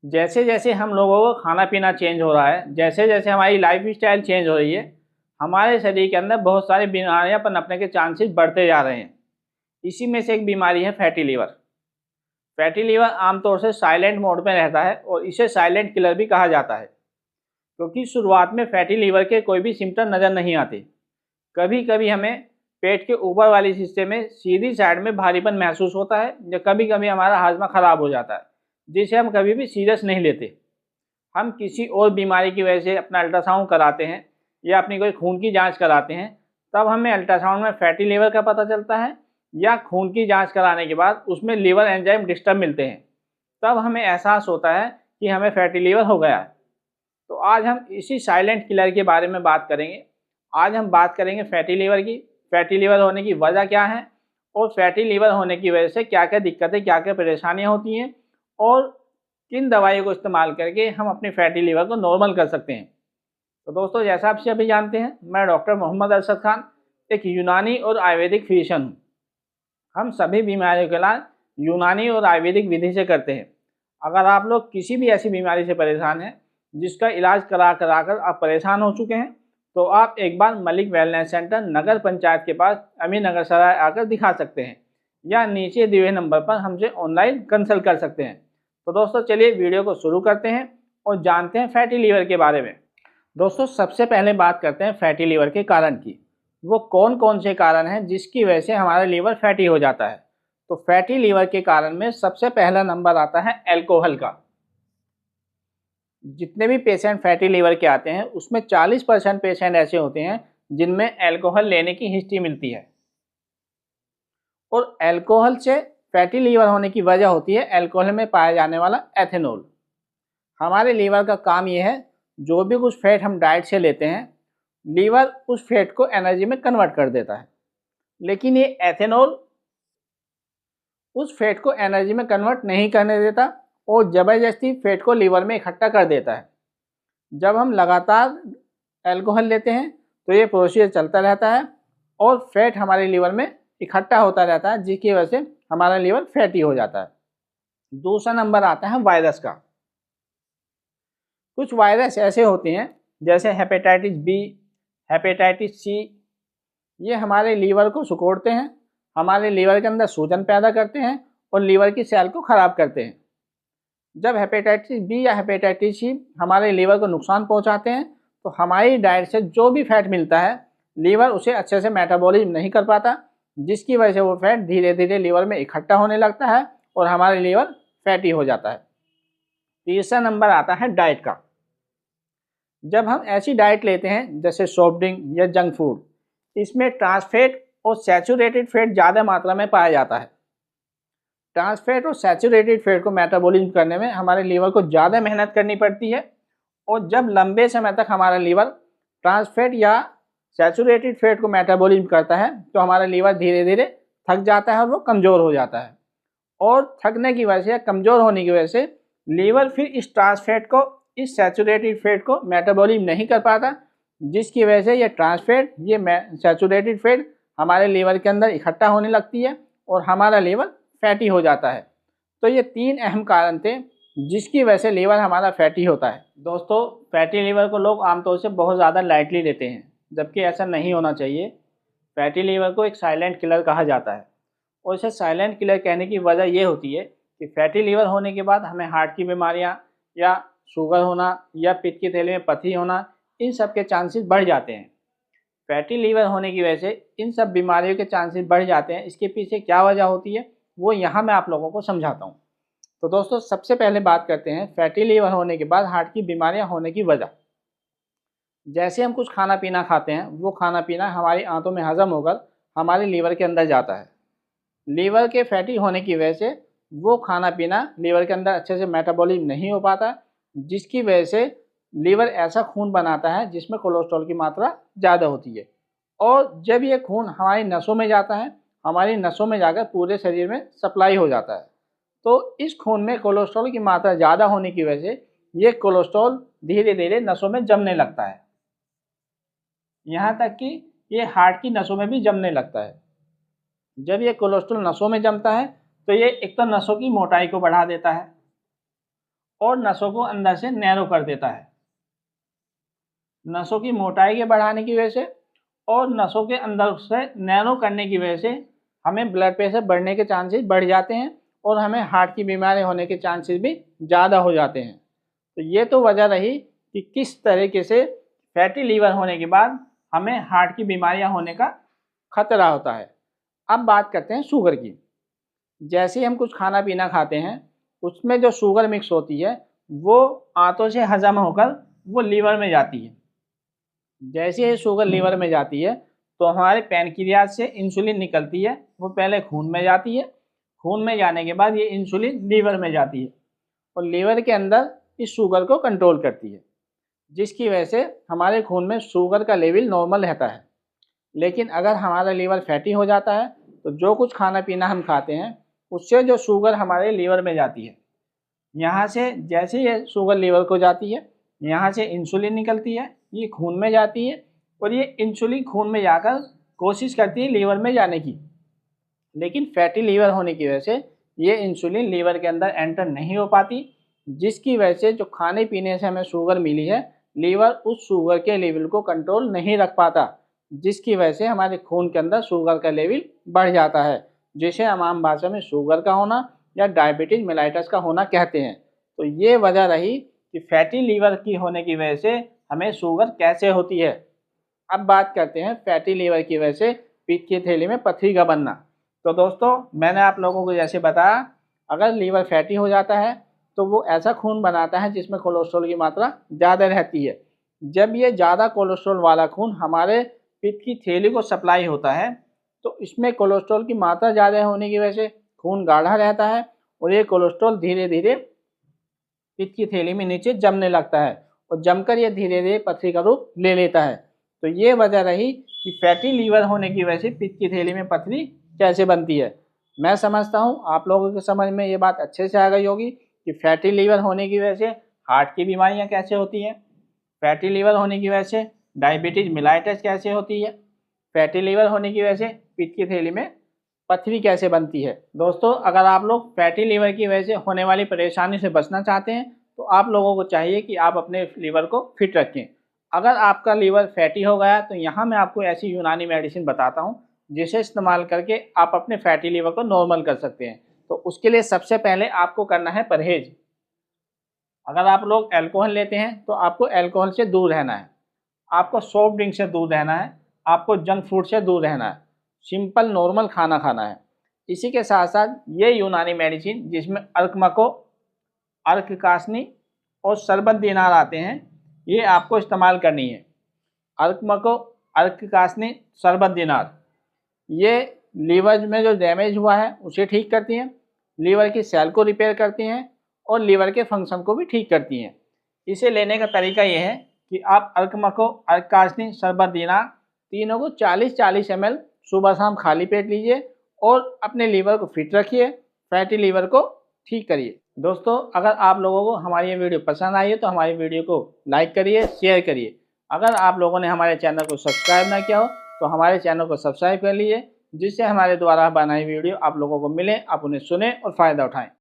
जैसे जैसे हम लोगों को खाना पीना चेंज हो रहा है, जैसे जैसे हमारी लाइफ स्टाइल चेंज हो रही है, हमारे शरीर के अंदर बहुत सारी बीमारियां पनपने के चांसेस बढ़ते जा रहे हैं। इसी में से एक बीमारी है फैटी लीवर। फैटी लीवर आमतौर से साइलेंट मोड में रहता है और इसे साइलेंट किलर भी कहा जाता है, क्योंकि शुरुआत में फैटी लीवर के कोई भी सिम्टम नज़र नहीं आते। कभी कभी हमें पेट के ऊपर वाले हिस्से में सीधी साइड में भारीपन महसूस होता है, या कभी कभी हमारा हाजमा खराब हो जाता है, जिसे हम कभी भी सीरियस नहीं लेते। हम किसी और बीमारी की वजह से अपना अल्ट्रासाउंड कराते हैं या अपनी कोई खून की जांच कराते हैं, तब हमें अल्ट्रासाउंड में फैटी लीवर का पता चलता है, या खून की जांच कराने के बाद उसमें लीवर एंजाइम डिस्टर्ब मिलते हैं, तब हमें एहसास होता है कि हमें फैटी लीवर हो गया है। तो आज हम इसी साइलेंट किलर के बारे में बात करेंगे। आज हम बात करेंगे फैटी लीवर की, फैटी लीवर होने की वजह क्या है, और फैटी लीवर होने की वजह से क्या क्या दिक्कतें, क्या क्या परेशानियां होती हैं, और किन दवाइयों को इस्तेमाल करके हम अपनी फैटी लीवर को नॉर्मल कर सकते हैं। तो दोस्तों, जैसा आप सभी जानते हैं, मैं डॉक्टर मोहम्मद अरशद खान एक यूनानी और आयुर्वेदिक फिजिशियन हूँ। हम सभी बीमारियों का इलाज यूनानी और आयुर्वेदिक विधि से करते हैं। अगर आप लोग किसी भी ऐसी बीमारी से परेशान हैं जिसका इलाज करा कर आप परेशान हो चुके हैं, तो आप एक बार मलिक वेलनेस सेंटर नगर पंचायत के पास अमीन नगर सराय आकर दिखा सकते हैं, या नीचे दिए हुए नंबर पर हमसे ऑनलाइन कंसल्ट कर सकते हैं। तो दोस्तों, चलिए वीडियो को शुरू करते हैं और जानते हैं फैटी लीवर के बारे में। दोस्तों, सबसे पहले बात करते हैं फैटी लीवर के कारण की। वो कौन कौन से कारण हैं जिसकी वजह से हमारा लीवर फैटी हो जाता है। तो फैटी लीवर के कारण में सबसे पहला नंबर आता है अल्कोहल का। जितने भी पेशेंट फैटी लीवर के आते हैं उसमें 40% पेशेंट ऐसे होते हैं जिनमें अल्कोहल लेने की हिस्ट्री मिलती है। और अल्कोहल से फैटी लीवर होने की वजह होती है अल्कोहल में पाया जाने वाला एथेनॉल। हमारे लीवर का काम यह है, जो भी कुछ फैट हम डाइट से लेते हैं, लीवर उस फैट को एनर्जी में कन्वर्ट कर देता है। लेकिन ये एथेनॉल उस फैट को एनर्जी में कन्वर्ट नहीं करने देता और ज़बरदस्ती फैट को लीवर में इकट्ठा कर देता है। जब हम लगातार अल्कोहल लेते हैं तो ये प्रोसीजर चलता रहता है और फैट हमारे लीवर में इकट्ठा होता रहता है, जिसकी वजह से हमारा लीवर फैटी हो जाता है। दूसरा नंबर आता है वायरस का। कुछ वायरस ऐसे होते हैं जैसे हेपेटाइटिस बी, हेपेटाइटिस सी, ये हमारे लीवर को सिकोड़ते हैं, हमारे लीवर के अंदर सूजन पैदा करते हैं और लीवर की सेल को ख़राब करते हैं। जब हेपेटाइटिस बी या हेपेटाइटिस सी हमारे लीवर को नुकसान पहुंचाते हैं, तो हमारी डाइट से जो भी फैट मिलता है लीवर उसे अच्छे से मेटाबॉलिज्म नहीं कर पाता, जिसकी वजह से वो फैट धीरे धीरे लीवर में इकट्ठा होने लगता है और हमारे लीवर फैटी हो जाता है। तीसरा नंबर आता है डाइट का। जब हम ऐसी डाइट लेते हैं जैसे सॉफ्ट ड्रिंक या जंक फूड, इसमें ट्रांस फैट और सैचुरेटेड फैट ज़्यादा मात्रा में पाया जाता है। ट्रांस फैट और सैचुरेटेड फैट को मेटाबॉलिज्म करने में हमारे लीवर को ज़्यादा मेहनत करनी पड़ती है, और जब लंबे समय तक हमारा लीवर ट्रांस फैट या सैचुरेटेड फैट को मेटाबॉलिज्म करता है, तो हमारा लीवर धीरे धीरे थक जाता है और वो कमज़ोर हो जाता है। और थकने की वजह से, कमज़ोर होने की वजह से लीवर फिर इस ट्रांस फैट को, इस सैचुरेटेड फैट को मेटाबॉलिज्म नहीं कर पाता, जिसकी वजह से ये ट्रांस फैट, ये सैचुरेटेड फैट हमारे लीवर के अंदर इकट्ठा होने लगती है और हमारा लीवर फैटी हो जाता है। तो ये तीन अहम कारण थे जिसकी वजह से लीवर हमारा फैटी होता है। दोस्तों, फैटी लीवर को लोग आमतौर से बहुत ज़्यादा लाइटली लेते हैं, जबकि ऐसा नहीं होना चाहिए। फैटी लीवर को एक साइलेंट किलर कहा जाता है, और इसे साइलेंट किलर कहने की वजह ये होती है कि फैटी लीवर होने के बाद हमें हार्ट की बीमारियां, या शुगर होना, या पित्त की थैली में पथरी होना, इन सब के चांसेस बढ़ जाते हैं। फैटी लीवर होने की वजह से इन सब बीमारियों के चांसेस बढ़ जाते हैं। इसके पीछे क्या वजह होती है वो यहाँ मैं आप लोगों को समझाता हूँ। तो दोस्तों, सबसे पहले बात करते हैं फैटी लीवर होने के बाद हार्ट की बीमारियाँ होने की वजह। जैसे हम कुछ खाना पीना खाते हैं, वो खाना पीना हमारी आंतों में हजम होकर हमारे लीवर के अंदर जाता है। लीवर के फैटी होने की वजह से वो खाना पीना लीवर के अंदर अच्छे से मेटाबॉलिज्म नहीं हो पाता, जिसकी वजह से लीवर ऐसा खून बनाता है जिसमें कोलेस्ट्रॉल की मात्रा ज़्यादा होती है। और जब ये खून हमारी नसों में जाता है, हमारी नसों में जाकर पूरे शरीर में सप्लाई हो जाता है। तो इस खून में कोलेस्ट्रॉल की मात्रा ज़्यादा होने की वजह से ये कोलेस्ट्रॉल धीरे धीरे नसों में जमने लगता है, यहाँ तक कि ये हार्ट की नसों में भी जमने लगता है। जब ये कोलेस्ट्रॉल नसों में जमता है तो ये एक तो नसों की मोटाई को बढ़ा देता है, और नसों को अंदर से नैरो कर देता है। नसों की मोटाई के बढ़ाने की वजह से और नसों के अंदर से नैरो करने की वजह से हमें ब्लड प्रेशर बढ़ने के चांसेस बढ़ जाते हैं और हमें हार्ट की बीमारी होने के चांसेस भी ज़्यादा हो जाते हैं। तो ये तो वजह रही कि किस तरीके से फैटी लीवर होने के बाद हमें हार्ट की बीमारियां होने का खतरा होता है। अब बात करते हैं शुगर की। जैसे ही हम कुछ खाना पीना खाते हैं उसमें जो शुगर मिक्स होती है वो आंतों से हजम होकर वो लीवर में जाती है। जैसे ही शुगर लीवर में जाती है तो हमारे पैनक्रियाज से इंसुलिन निकलती है, वो पहले खून में जाती है, खून में जाने के बाद ये इंसुलिन लीवर में जाती है और लीवर के अंदर इस शुगर को कंट्रोल करती है, जिसकी वजह से हमारे खून में शुगर का लेवल नॉर्मल रहता है। लेकिन अगर हमारा लीवर फैटी हो जाता है तो जो कुछ खाना पीना हम खाते हैं उससे जो शुगर हमारे लीवर में जाती है, यहाँ से जैसे ये शुगर लीवर को जाती है, यहाँ से इंसुलिन निकलती है, ये खून में जाती है और ये इंसुलिन खून में जाकर कोशिश करती है लीवर में जाने की। लेकिन फैटी लीवर होने की वजह से ये इंसुलिन लीवर के अंदर एंटर नहीं हो पाती, जिसकी वजह से जो खाने पीने से हमें शुगर मिली है, लीवर उस शुगर के लेवल को कंट्रोल नहीं रख पाता, जिसकी वजह से हमारे खून के अंदर शुगर का लेवल बढ़ जाता है, जिसे हम आम भाषा में शुगर का होना या डायबिटीज मेलाइटस का होना कहते हैं। तो ये वजह रही कि फैटी लीवर की होने की वजह से हमें शुगर कैसे होती है। अब बात करते हैं फैटी लीवर की वजह से पित्त की थैली में पथरी का बनना। तो दोस्तों मैंने आप लोगों को जैसे बताया, अगर लीवर फैटी हो जाता है तो वो ऐसा खून बनाता है जिसमें कोलेस्ट्रॉल की मात्रा ज़्यादा रहती है। जब ये ज़्यादा कोलेस्ट्रॉल वाला खून हमारे पित्त की थैली को सप्लाई होता है तो इसमें कोलेस्ट्रॉल की मात्रा ज़्यादा होने की वजह से खून गाढ़ा रहता है और ये कोलेस्ट्रॉल धीरे धीरे पित्त की थैली में नीचे जमने लगता है और जमकर ये धीरे धीरे पथरी का रूप ले लेता है। तो ये वजह रही कि फैटी लीवर होने की वजह से पित्त की थैली में पथरी कैसे बनती है। मैं समझता हूँ आप लोगों के समझ में ये बात अच्छे से आ गई होगी कि फैटी लीवर होने की वजह से हार्ट की बीमारियाँ कैसे होती हैं, फैटी लीवर होने की वजह से डायबिटीज मेलाइटस कैसे होती है, फैटी लीवर होने की वजह से पित्त की थैली में पथरी कैसे बनती है। दोस्तों अगर आप लोग फैटी लीवर की वजह से होने वाली परेशानी से बचना चाहते हैं तो आप लोगों को चाहिए कि आप अपने लीवर को फिट रखें। अगर आपका लीवर फैटी हो गया तो यहाँ मैं आपको ऐसी यूनानी मेडिसिन बताता हूँ जिसे इस्तेमाल करके आप अपने फैटी लीवर को नॉर्मल कर सकते हैं। तो उसके लिए सबसे पहले आपको करना है परहेज। अगर आप लोग अल्कोहल लेते हैं तो आपको अल्कोहल से दूर रहना है, आपको सॉफ्ट ड्रिंक से दूर रहना है, आपको जंक फूड से दूर रहना है, सिंपल नॉर्मल खाना खाना है। इसी के साथ साथ ये यूनानी मेडिसिन जिसमें अर्कमको, अर्ककासनी और शरबत दिनार आते हैं, ये आपको इस्तेमाल करनी है। अर्कमको, अर्ककासनी, शरबत दिनार ये लीवर में जो डैमेज हुआ है उसे ठीक करती हैं, लीवर की सेल को रिपेयर करती हैं और लीवर के फंक्शन को भी ठीक करती हैं। इसे लेने का तरीका ये है कि आप अर्कमको, अर्ककासनी, शरबत दिनार तीनों को 40-40 ml सुबह शाम खाली पेट लीजिए और अपने लीवर को फिट रखिए, फैटी लीवर को ठीक करिए। दोस्तों अगर आप लोगों को हमारी ये वीडियो पसंद आई है तो हमारी वीडियो को लाइक करिए, शेयर करिए। अगर आप लोगों ने हमारे चैनल को सब्सक्राइब ना किया हो तो हमारे चैनल को सब्सक्राइब कर लीजिए, जिससे हमारे द्वारा बनाई वीडियो आप लोगों को मिले, आप उन्हें सुने और फ़ायदा उठाएं।